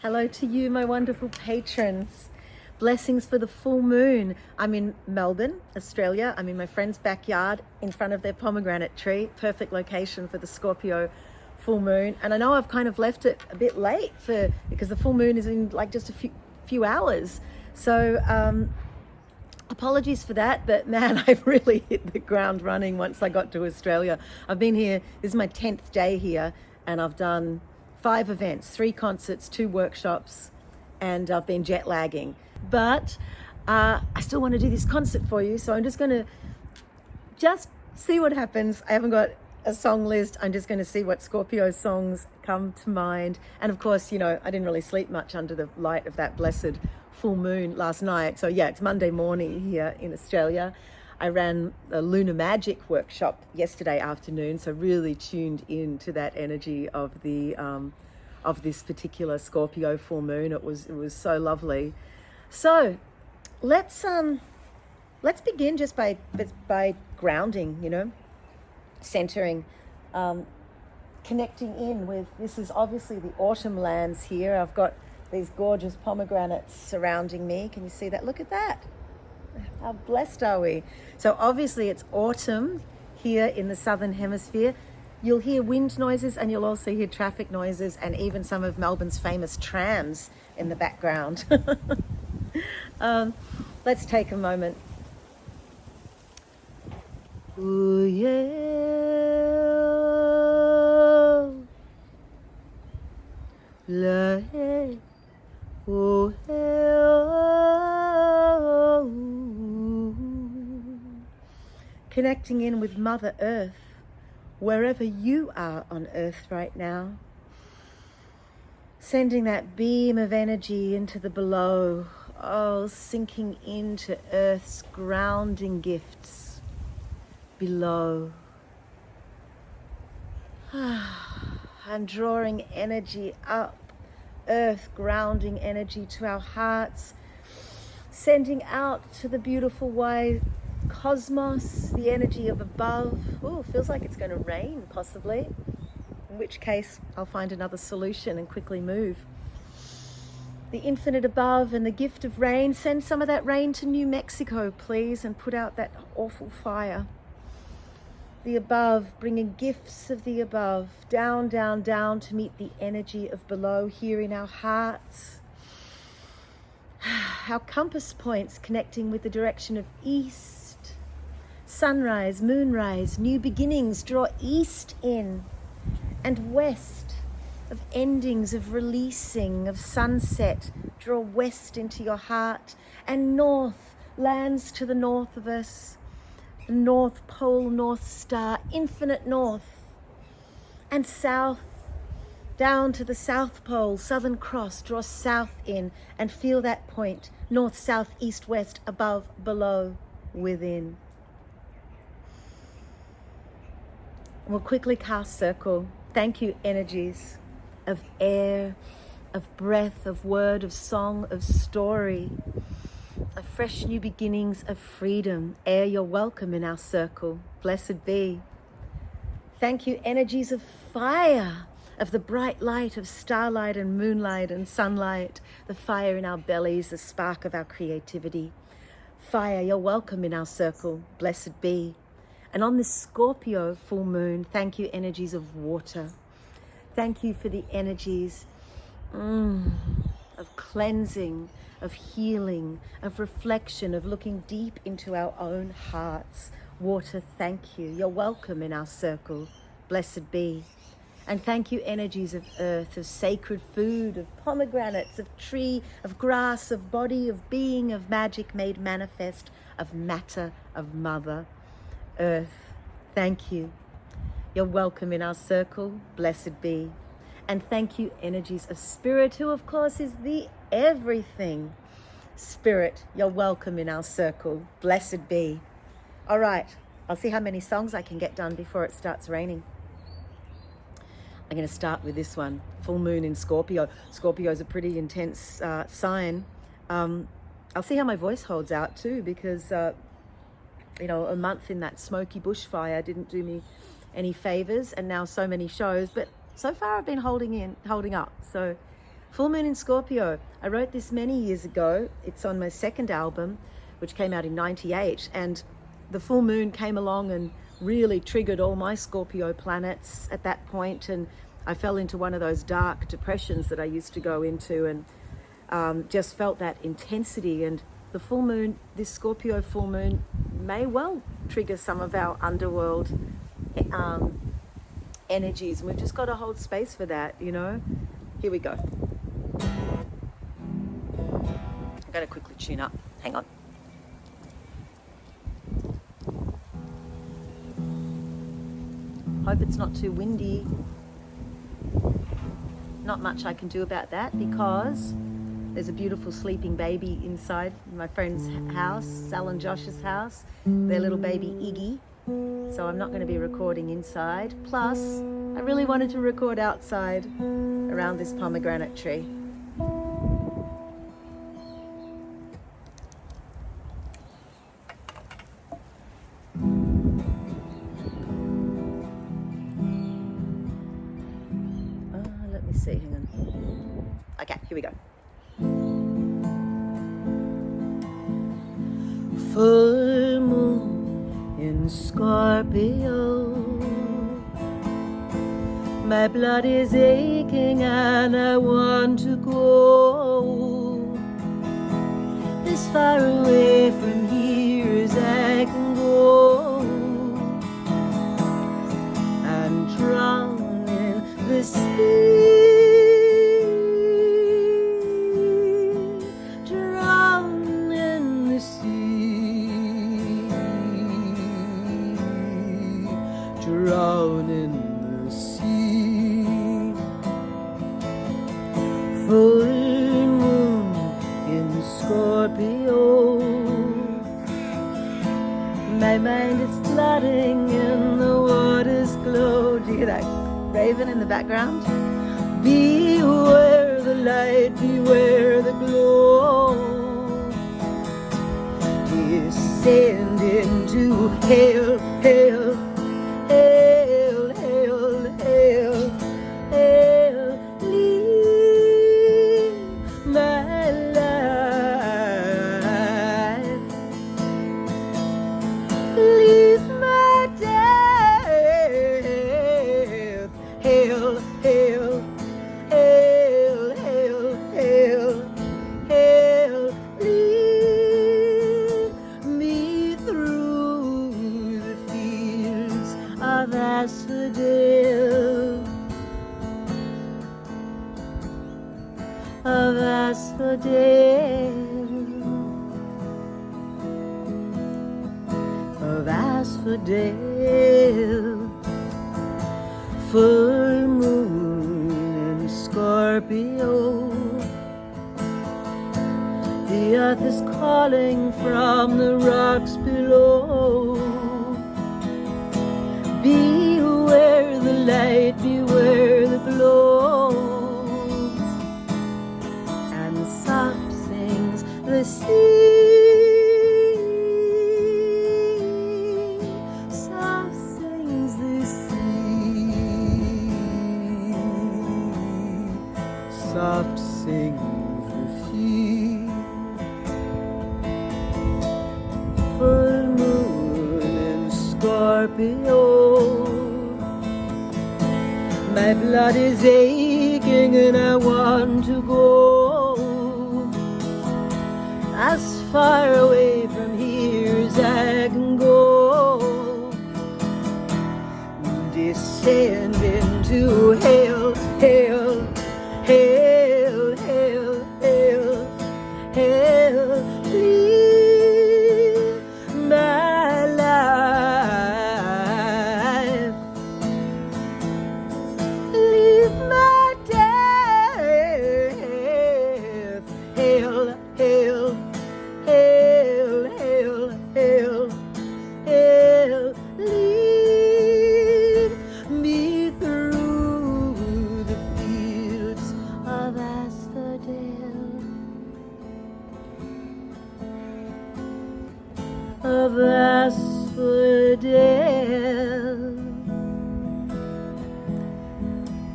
Hello to you, my wonderful patrons. Blessings for the full moon. I'm in Melbourne, Australia. I'm in my friend's backyard in front of their pomegranate tree. Perfect location for the Scorpio full moon. And I know I've kind of left it a bit late because the full moon is in like just a few hours. So apologies for that, but man, I really hit the ground running once I got to Australia. I've been here, this is my 10th day here, and I've done 5 events, 3 concerts, 2 workshops, and I've been jet lagging. But I still want to do this concert for you, so I'm just going to see what happens. I haven't got a song list. I'm just going to see what Scorpio songs come to mind. And of course, you know, I didn't really sleep much under the light of that blessed full moon last night. So yeah, it's Monday morning here in Australia. I ran a Lunar magic workshop yesterday afternoon, so really tuned in to that energy of the of this particular Scorpio full moon. It was so lovely. So let's begin just by grounding, you know, centering, connecting in with, this is obviously the autumn lands here. I've got these gorgeous pomegranates surrounding me. Can you see that? Look at that. How blessed are we? So obviously it's autumn here in the southern hemisphere. You'll hear wind noises and you'll also hear traffic noises and even some of Melbourne's famous trams in the background. Let's take a moment. Ooh, yeah. La, oh, connecting in with Mother Earth, wherever you are on Earth right now. Sending that beam of energy into the below. Oh, sinking into Earth's grounding gifts below. I'm drawing energy up. Earth grounding energy to our hearts. Sending out to the beautiful wide cosmos, the energy of above. Oh, feels like it's going to rain, possibly. In which case, I'll find another solution and quickly move. The infinite above and the gift of rain. Send some of that rain to New Mexico, please, and put out that awful fire. The above, bringing gifts of the above, down, down, down to meet the energy of below here in our hearts. Our compass points connecting with the direction of east. Sunrise, moonrise, new beginnings, draw east in, and west, of endings, of releasing, of sunset, draw west into your heart, and north, lands to the north of us, the North Pole, North Star, infinite north, and south, down to the South Pole, Southern Cross, draw south in, and feel that point, north, south, east, west, above, below, within. We'll quickly cast circle. Thank you, energies of air, of breath, of word, of song, of story, of fresh new beginnings, of freedom. Air, you're welcome in our circle. Blessed be. Thank you, energies of fire, of the bright light of starlight and moonlight and sunlight, the fire in our bellies, the spark of our creativity. Fire, you're welcome in our circle. Blessed be. And on this Scorpio full moon, thank you, energies of water. Thank you for the energies of cleansing, of healing, of reflection, of looking deep into our own hearts. Water, thank you. You're welcome in our circle. Blessed be. And thank you, energies of earth, of sacred food, of pomegranates, of tree, of grass, of body, of being, of magic made manifest, of matter, of mother. Earth, thank you. You're welcome in our circle. Blessed be. And thank you, energies of spirit, who of course is the everything. Spirit, you're welcome in our circle. Blessed be. All right, I'll see how many songs I can get done before it starts raining. I'm going to start with this one, full moon in Scorpio. Scorpio is a pretty intense sign. I'll see how my voice holds out too, because you know, a month in that smoky bushfire didn't do me any favors, and now so many shows, but so far I've been holding up. So Full Moon in Scorpio. I wrote this many years ago. It's on my second album, which came out in '98. And the full moon came along and really triggered all my Scorpio planets at that point. And I fell into one of those dark depressions that I used to go into, and just felt that intensity. And the full moon, this Scorpio full moon, may well trigger some of our underworld energies. And we've just got to hold space for that, you know. Here we go. I've got to quickly tune up. Hang on. Hope it's not too windy. Not much I can do about that because there's a beautiful sleeping baby inside my friend's house, Sal and Josh's house, their little baby Iggy. So I'm not going to be recording inside. Plus, I really wanted to record outside around this pomegranate tree. Let me see, hang on. Okay, here we go. Full moon in Scorpio, my blood is aching and I want to go as far away from here as I can go, and drown in the sea. Drown in the sea. Full moon in Scorpio, my mind is flooding and the waters glow. Do you hear that raven in the background? Beware the light, beware the glow. Descend into hell, hell. Hail, hail, hail, hail, leave my life, leave my death. Hail, hail, hail, hail, hail, hail, lead me through the fields of asphodel, of asphodel, of asphodel. Full moon in Scorpio, the earth is calling from the rocks below. Beware the light, beware the glow, and soft sings the sea, soft sings the sea, soft sings the sea. Full moon in Scorpio, my blood is aching and I want to go as far away from here as I can go. Descend into hell, hell, hell, hell, hell, hell. Leave my life, leave my death. Hail, hail, hail, hail, hail, hail. Lead me through the fields of asphodel, of asphodel,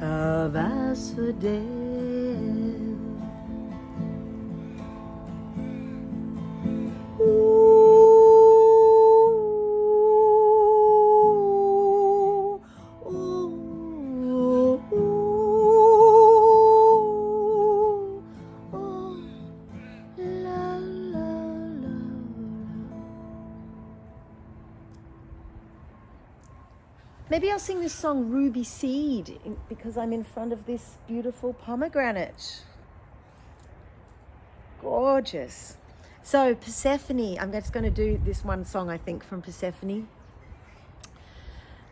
of asphodel. Maybe I'll sing this song Ruby Seed because I'm in front of this beautiful pomegranate. Gorgeous. So Persephone, I'm just going to do this one song, I think, from Persephone.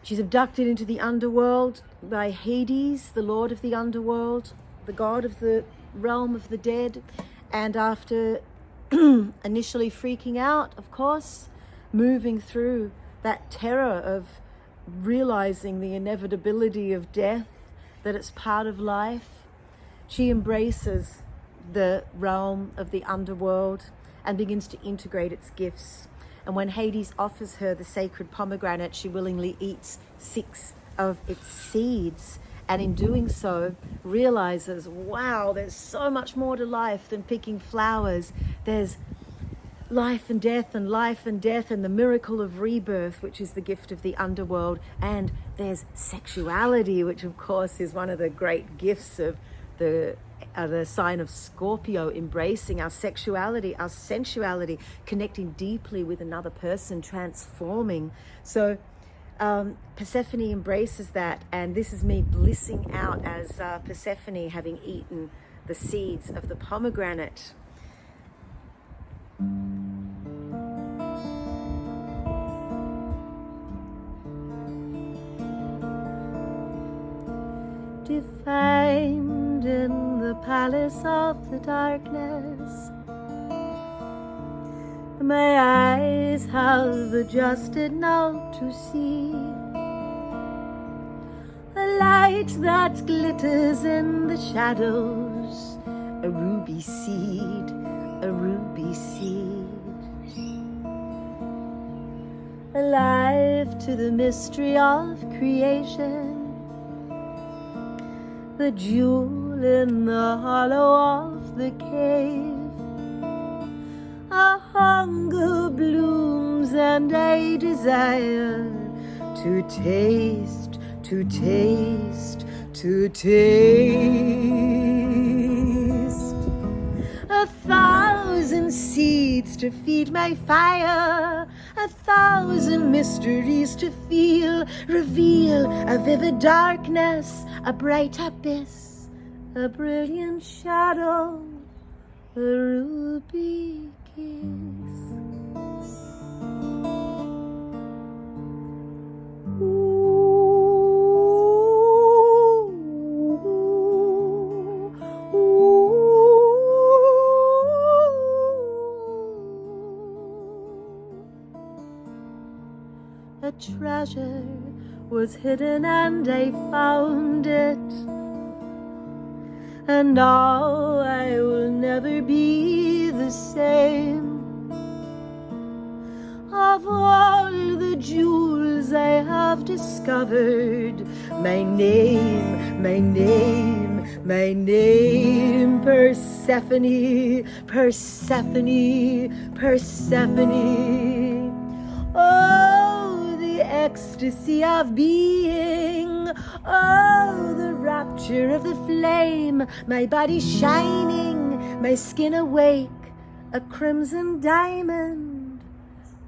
She's abducted into the underworld by Hades, the lord of the underworld, the god of the realm of the dead. And after initially freaking out, of course, moving through that terror of realizing the inevitability of death, that it's part of life, she embraces the realm of the underworld and begins to integrate its gifts. And when Hades offers her the sacred pomegranate, she willingly eats 6 of its seeds. And in doing so, realizes, wow, there's so much more to life than picking flowers. There's life and death and life and death and the miracle of rebirth, which is the gift of the underworld. And there's sexuality, which of course is one of the great gifts of the sign of Scorpio, embracing our sexuality, our sensuality, connecting deeply with another person, transforming. So Persephone embraces that, and this is me blissing out as Persephone having eaten the seeds of the pomegranate. Defined in the palace of the darkness, my eyes have adjusted now to see a light that glitters in the shadows, a ruby seed, a ruby seed, alive to the mystery of creation, the jewel in the hollow of the cave. A hunger blooms and a desire to taste, to taste, to taste. 1,000 seeds to feed my fire, 1,000 mysteries to feel, reveal a vivid darkness, a bright abyss, a brilliant shadow, a ruby kiss. A treasure was hidden and I found it, and now I will never be the same. Of all the jewels I have discovered, my name, my name, my name, Persephone, Persephone, Persephone. Oh, the ecstasy of being, oh, the rapture of the flame, my body shining, my skin awake, a crimson diamond,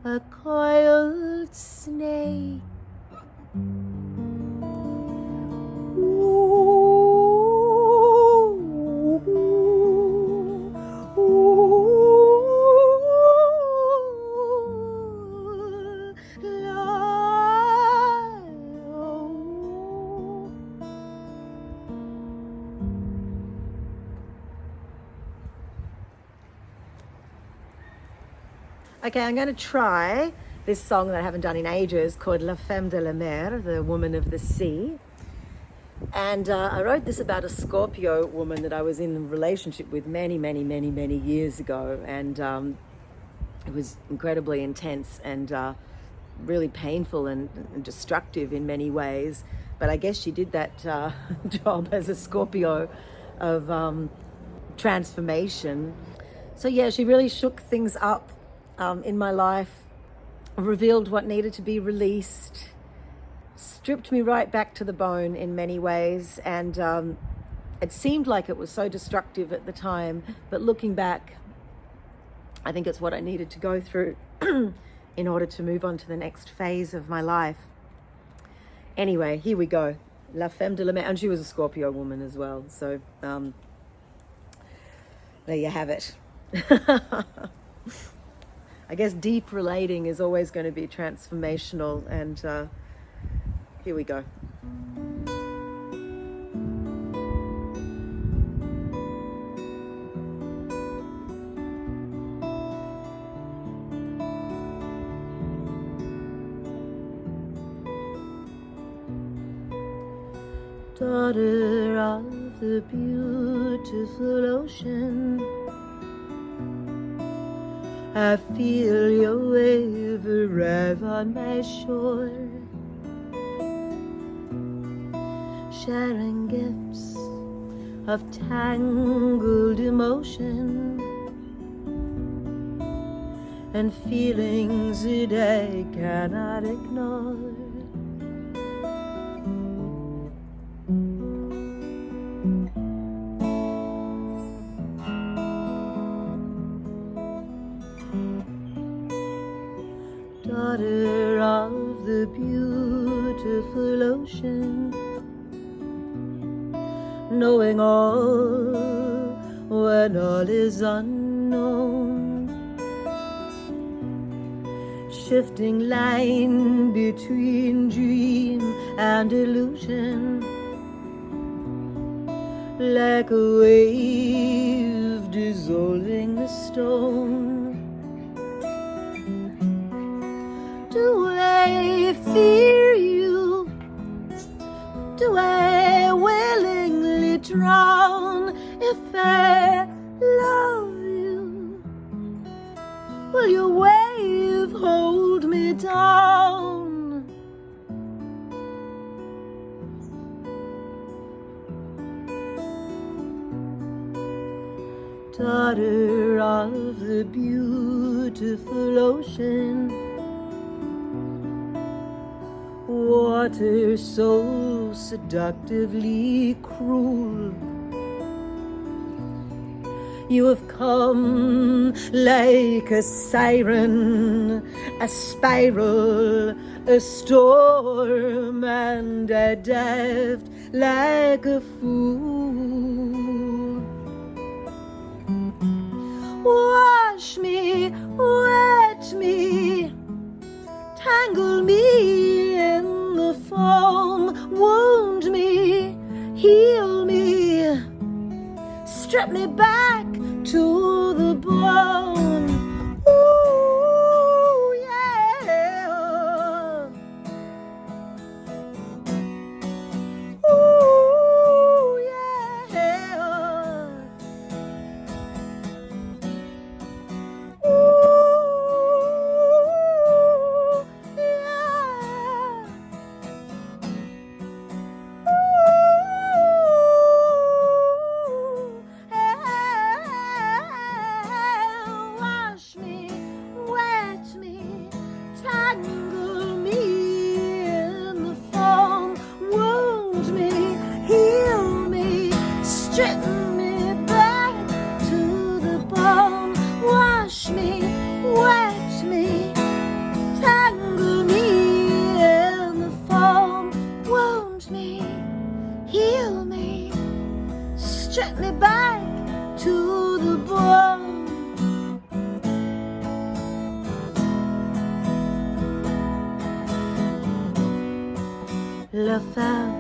a coiled snake. Okay, I'm going to try this song that I haven't done in ages called La Femme de la Mer, the woman of the sea. And I wrote this about a Scorpio woman that I was in a relationship with many years ago. And it was incredibly intense and really painful and destructive in many ways. But I guess she did that job as a Scorpio of transformation. So yeah, she really shook things up in my life, revealed what needed to be released, stripped me right back to the bone in many ways. And it seemed like it was so destructive at the time, but looking back, I think it's what I needed to go through in order to move on to the next phase of my life. Anyway, here we go. La femme de la mer. And she was a Scorpio woman as well. So there you have it. I guess deep relating is always going to be transformational. And here we go. Daughter of the beautiful ocean, I feel your wave arrive on my shore, sharing gifts of tangled emotion and feelings that I cannot ignore. Daughter of the beautiful ocean, knowing all when all is unknown, shifting line between dream and illusion, like a wave dissolving the stone. Do I fear you? Do I willingly drown if I love you? Will your wave hold me down? Daughter of the beautiful ocean, water so seductively cruel, you have come like a siren, a spiral, a storm, and I dived like a fool. Wash me, wet me, tangle me in the foam, wound me, heal me, strip me back to the bone. Ooh, yeah. Ooh, yeah. Wash me, wet me, tangle me in the foam, wound me, heal me, strip me back to the bone. Wash me, wet me, tangle me in the foam, wound me, heal me, strip me back to the bone. La femme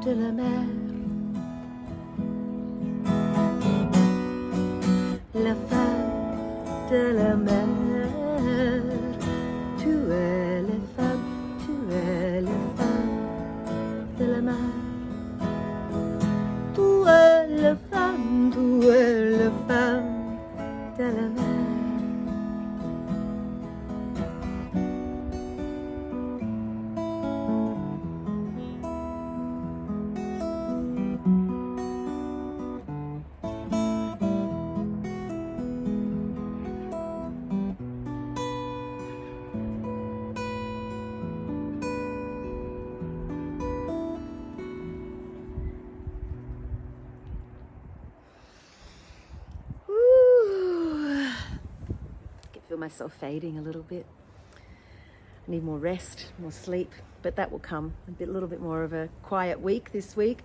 de la mer, la femme de la mer, tu es la femme de la mer, tu es la femme de la mer. Feel myself fading a little bit. I need more rest, more sleep, but that will come. A little bit more of a quiet week this week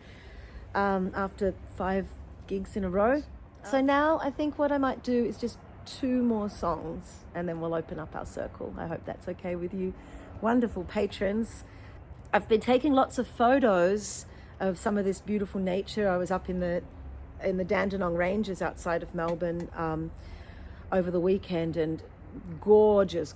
after 5 gigs in a row. So now I think what I might do is just 2 more songs and then we'll open up our circle. I hope that's okay with you wonderful patrons. I've been taking lots of photos of some of this beautiful nature. I was up in the Dandenong Ranges outside of Melbourne over the weekend, and gorgeous,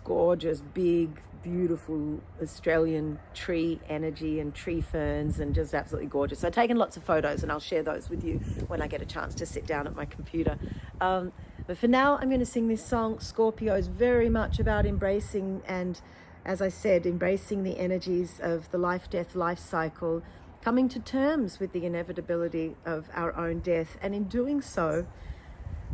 big, beautiful Australian tree energy and tree ferns, and just absolutely gorgeous. So I've taken lots of photos and I'll share those with you when I get a chance to sit down at my computer. But for now, I'm going to sing this song. Scorpio is very much about embracing and, as I said, embracing the energies of the life-death life cycle, coming to terms with the inevitability of our own death. And in doing so,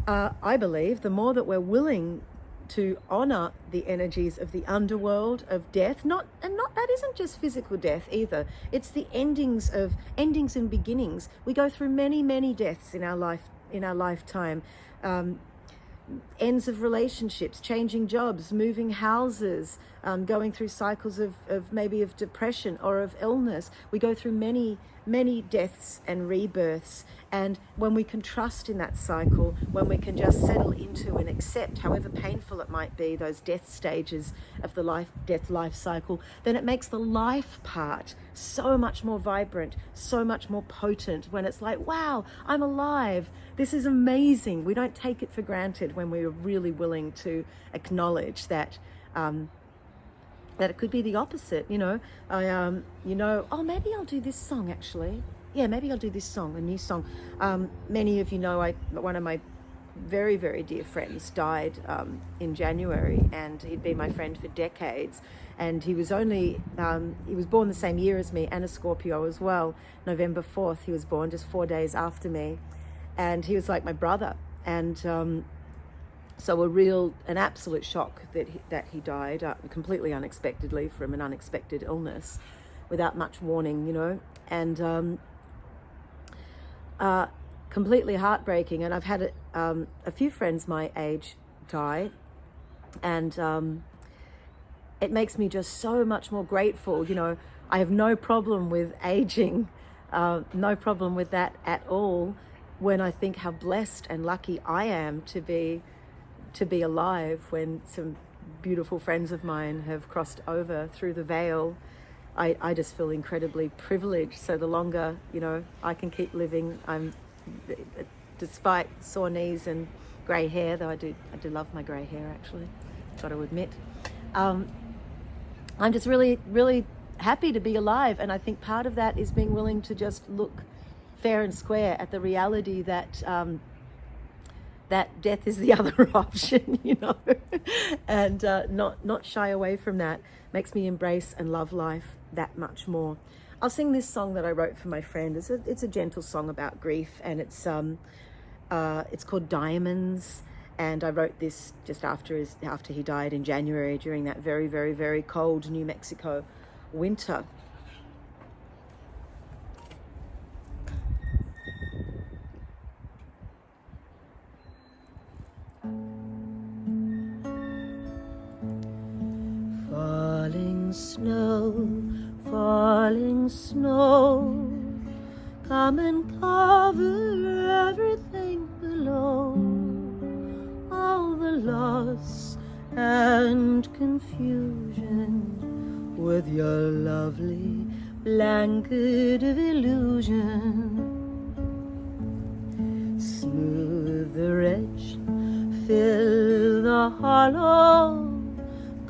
I believe the more that we're willing to honor the energies of the underworld of death, that isn't just physical death either. It's the endings and beginnings. We go through many deaths in our lifetime. Ends of relationships, changing jobs, moving houses, going through cycles of maybe of depression or of illness. We go through many deaths and rebirths, and when we can trust in that cycle, when we can just settle into and accept, however painful it might be, those death stages of the life-death life cycle, then it makes the life part so much more vibrant, so much more potent, when it's like, wow, I'm alive, this is amazing. We don't take it for granted when we're really willing to acknowledge that it could be the opposite. Oh, maybe I'll do this song actually. Yeah, maybe I'll do this song, a new song. Many of you know, one of my very, very dear friends died in January, and he'd been my friend for decades. And he was born the same year as me, and a Scorpio as well. November 4th, he was born, just 4 days after me. And he was like my brother. And so an absolute shock that he died completely unexpectedly from an unexpected illness, without much warning, and completely heartbreaking. And I've had a few friends my age die, and it makes me just so much more grateful. I have no problem with aging, no problem with that at all, when I think how blessed and lucky I am to be alive, when some beautiful friends of mine have crossed over through the veil. I just feel incredibly privileged. So the longer, I can keep living, despite sore knees and grey hair, though I do love my grey hair, actually, got to admit. I'm just really, really happy to be alive. And I think part of that is being willing to just look fair and square at the reality that that death is the other option, and not shy away from that. Makes me embrace and love life that much more. I'll sing this song that I wrote for my friend. It's a gentle song about grief, and it's called Diamonds. And I wrote this just after he died in January, during that very, very, very cold New Mexico winter. Falling snow, come and cover everything below. All the loss and confusion with your lovely blanket of illusion. Smooth the edge, fill the hollow,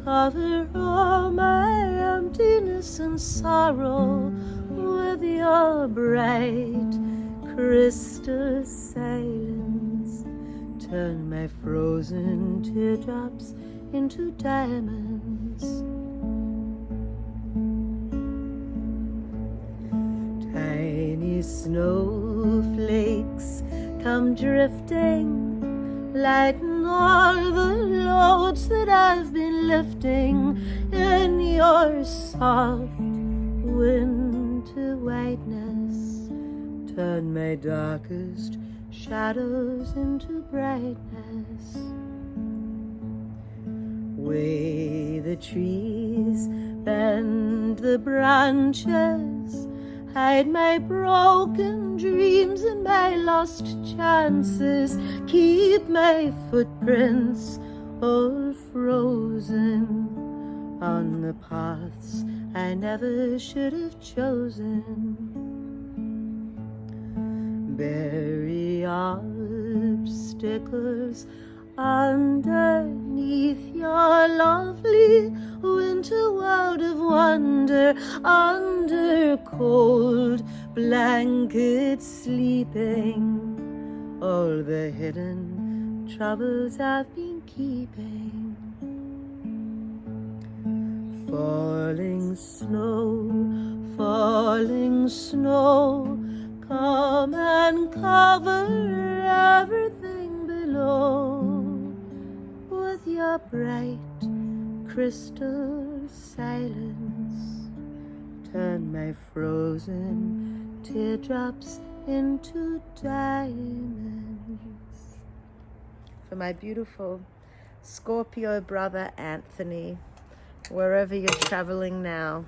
cover all my emptiness and sorrow with your bright crystal silence. Turn my frozen teardrops into diamonds. Tiny snowflakes come drifting, lighten all the loads that I've been lifting in your soft winter whiteness. Turn my darkest shadows into brightness. Way the trees bend the branches, hide my broken dreams and my lost chances, keep my footprints all frozen on the paths I never should have chosen. Bury obstacles underneath your lovely winter world of wonder, under cold blankets sleeping, all the hidden troubles I've been keeping. Falling snow, come and cover everything below with your bright crystal silence. Turn my frozen teardrops into diamonds. For my beautiful Scorpio brother Anthony, wherever you're traveling now.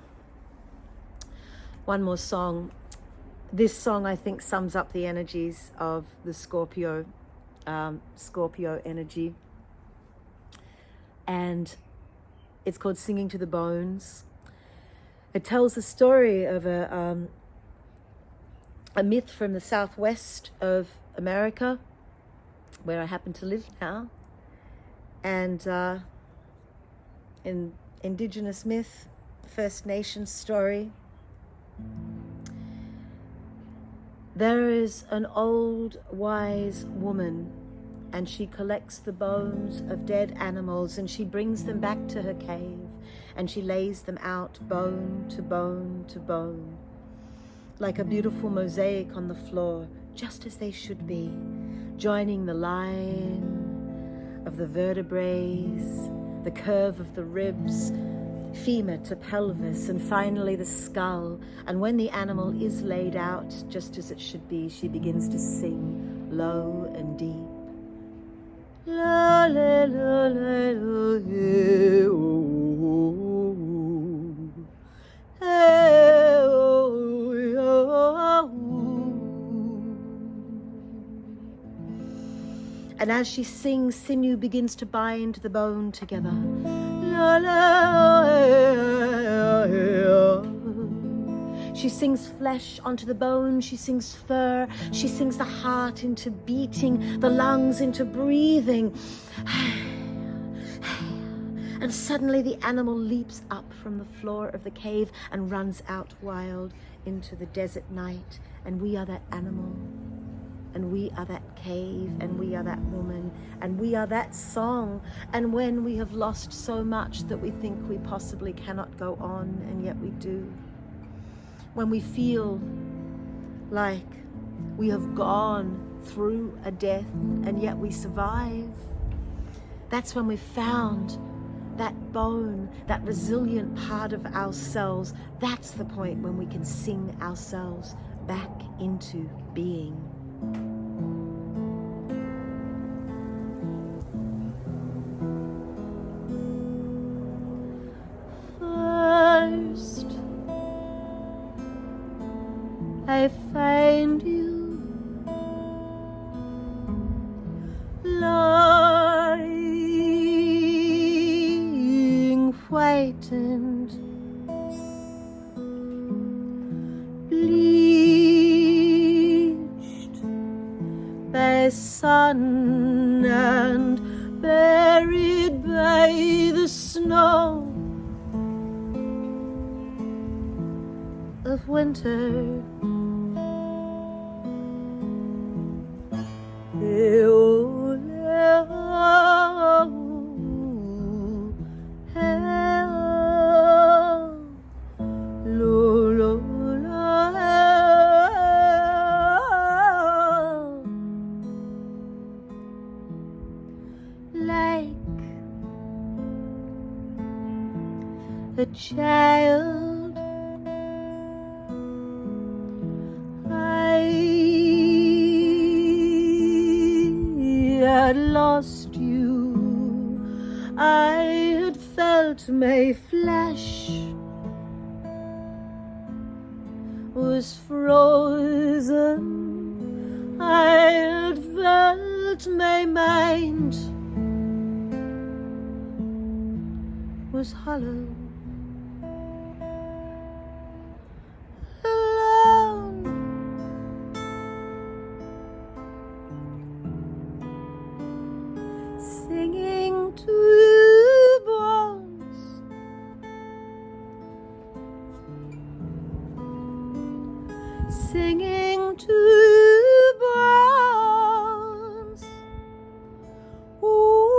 One more song. This song, I think, sums up the energies of the Scorpio energy. And it's called Singing to the Bones. It tells the story of a myth from the southwest of America, where I happen to live now. And in Indigenous myth, First Nations story, there is an old wise woman, and she collects the bones of dead animals and she brings them back to her cave and she lays them out bone to bone to bone, like a beautiful mosaic on the floor, just as they should be, joining the line of the vertebrae, the curve of the ribs, femur to pelvis, and finally the skull. And when the animal is laid out just as it should be, she begins to sing low and deep. La la la la la, hey, oh, hey, oh, oh. And as she sings, sinew begins to bind the bone together. La, la, she sings flesh onto the bone, she sings fur, she sings the heart into beating, the lungs into breathing. And suddenly the animal leaps up from the floor of the cave and runs out wild into the desert night. And we are that animal, and we are that cave, and we are that woman, and we are that song. And when we have lost so much that we think we possibly cannot go on, and yet we do, when we feel like we have gone through a death and yet we survive, that's when we've found that bone, that resilient part of ourselves. That's the point when we can sing ourselves back into being. First, I find you lying whitened, bleached by sun and buried by the snow of winter. Like a child, I had lost you, I had felt my flesh was frozen. I had felt my mind was hollow. Alone. Singing to bones. Singing to bones. Ooh,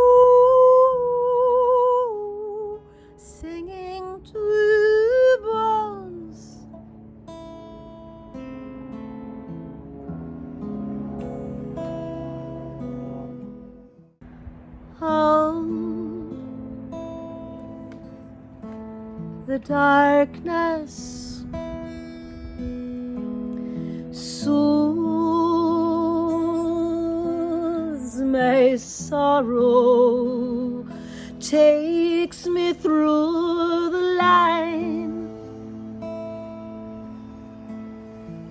singing to bones. Oh, the darkness soothes my sorrow, takes me through the line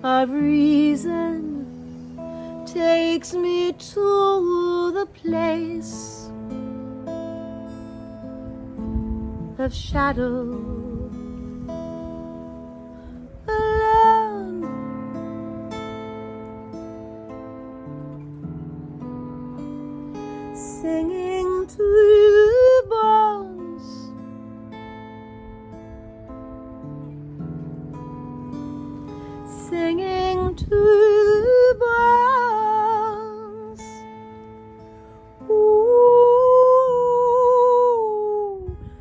of reason, takes me to the place of shadow. Alone. Singing to bones. Singing to bones. Ooh,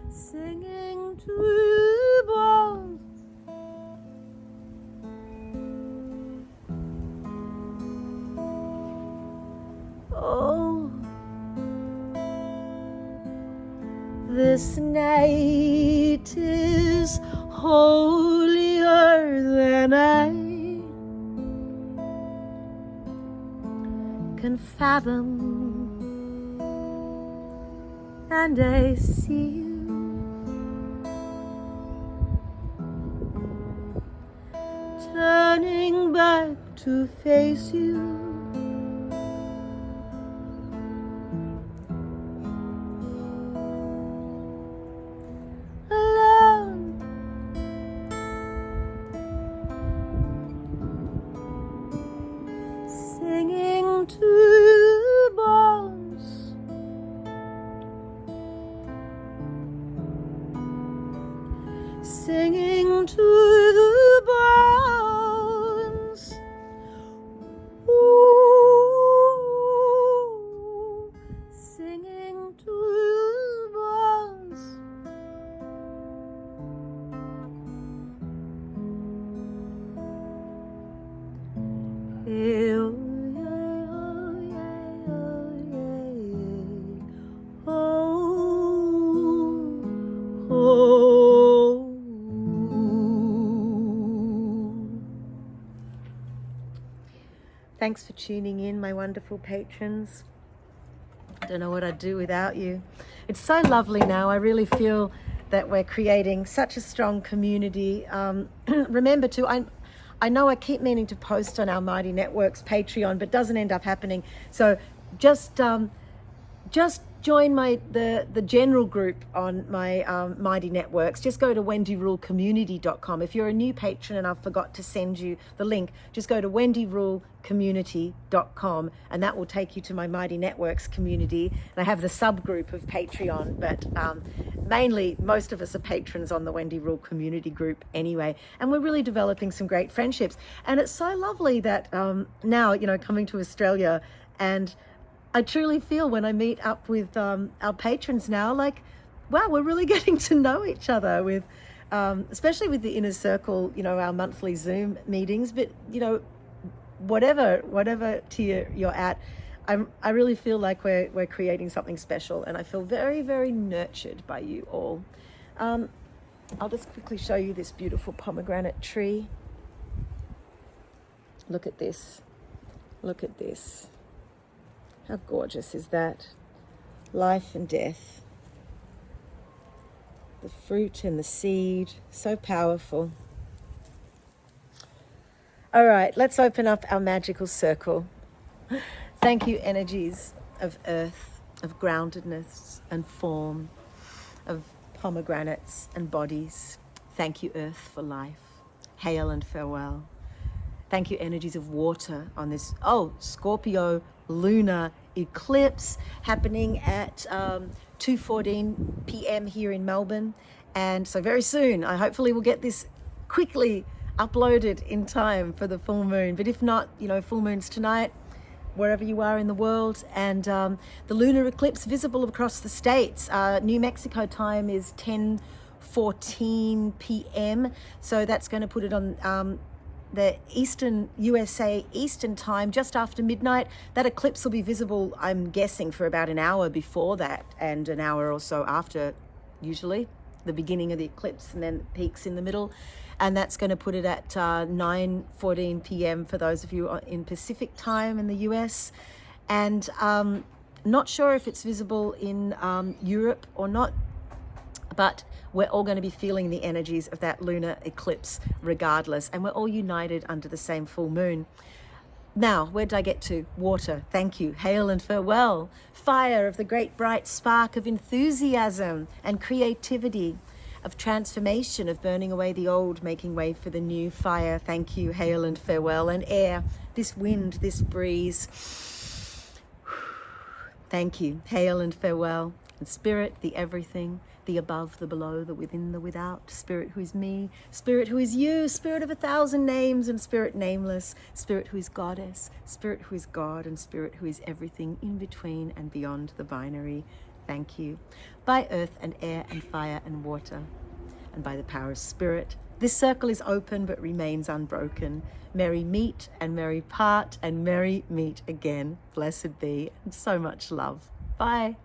singing to bones. Oh, this night is holier than I can fathom, and I see you turning back to face you. Alone. Singing to bones. Singing to the bones. Ooh, singing to the bones. Thanks for tuning in, my wonderful patrons. I don't know what I'd do without you. It's so lovely now. I really feel that we're creating such a strong community. Remember to, I know I keep meaning to post on our Mighty Networks Patreon, but doesn't end up happening. So just join the general group on my Mighty Networks. Just go to wendyrulcommunity.com. If you're a new patron and I forgot to send you the link, just go to wendyrulcommunity.com and that will take you to my Mighty Networks community. And I have the subgroup of Patreon, but mainly most of us are patrons on the Wendy Rule community group anyway. And we're really developing some great friendships. And it's so lovely that now, coming to Australia, and I truly feel when I meet up with our patrons now, like, wow, we're really getting to know each other with, especially with the inner circle, our monthly Zoom meetings, but, whatever tier you're at, I really feel like we're creating something special, and I feel very, very nurtured by you all. I'll just quickly show you this beautiful pomegranate tree. Look at this. Look at this. How gorgeous is that? Life and death. the fruit and the seed. So powerful. All right, let's open up our magical circle. Thank you, energies of earth, of groundedness and form, of pomegranates and bodies. Thank you, earth, for life. Hail and farewell. Thank you, energies of water on this, Scorpio lunar eclipse happening at 2:14 p.m. here in Melbourne. And so very soon, I hopefully will get this quickly uploaded in time for the full moon. But if not, full moon's tonight, wherever you are in the world. And the lunar eclipse visible across the states. New Mexico time is 10:14 p.m. So that's going to put it on the Eastern USA Eastern time, just after midnight. That eclipse will be visible, I'm guessing, for about an hour before that and an hour or so after, usually, the beginning of the eclipse, and then it peaks in the middle. And that's going to put it at 9:14 p.m. for those of you in Pacific time in the US. And not sure if it's visible in Europe or not, but we're all going to be feeling the energies of that lunar eclipse regardless, and we're all united under the same full moon. Now, where did I get to? Water, thank you. Hail and farewell. Fire, of the great bright spark of enthusiasm and creativity, of transformation, of burning away the old, making way for the new. Fire, thank you. Hail and farewell. And air, this wind, this breeze. Thank you. Hail and farewell. And spirit, the everything, the above, the below, the within, the without. Spirit who is me, spirit who is you, spirit of 1,000 names and spirit nameless, spirit who is goddess, spirit who is God, and spirit who is everything in between and beyond the binary. Thank you. By earth and air and fire and water, and by the power of spirit, this circle is open but remains unbroken. Merry meet and merry part and merry meet again. Blessed be, and so much love. Bye.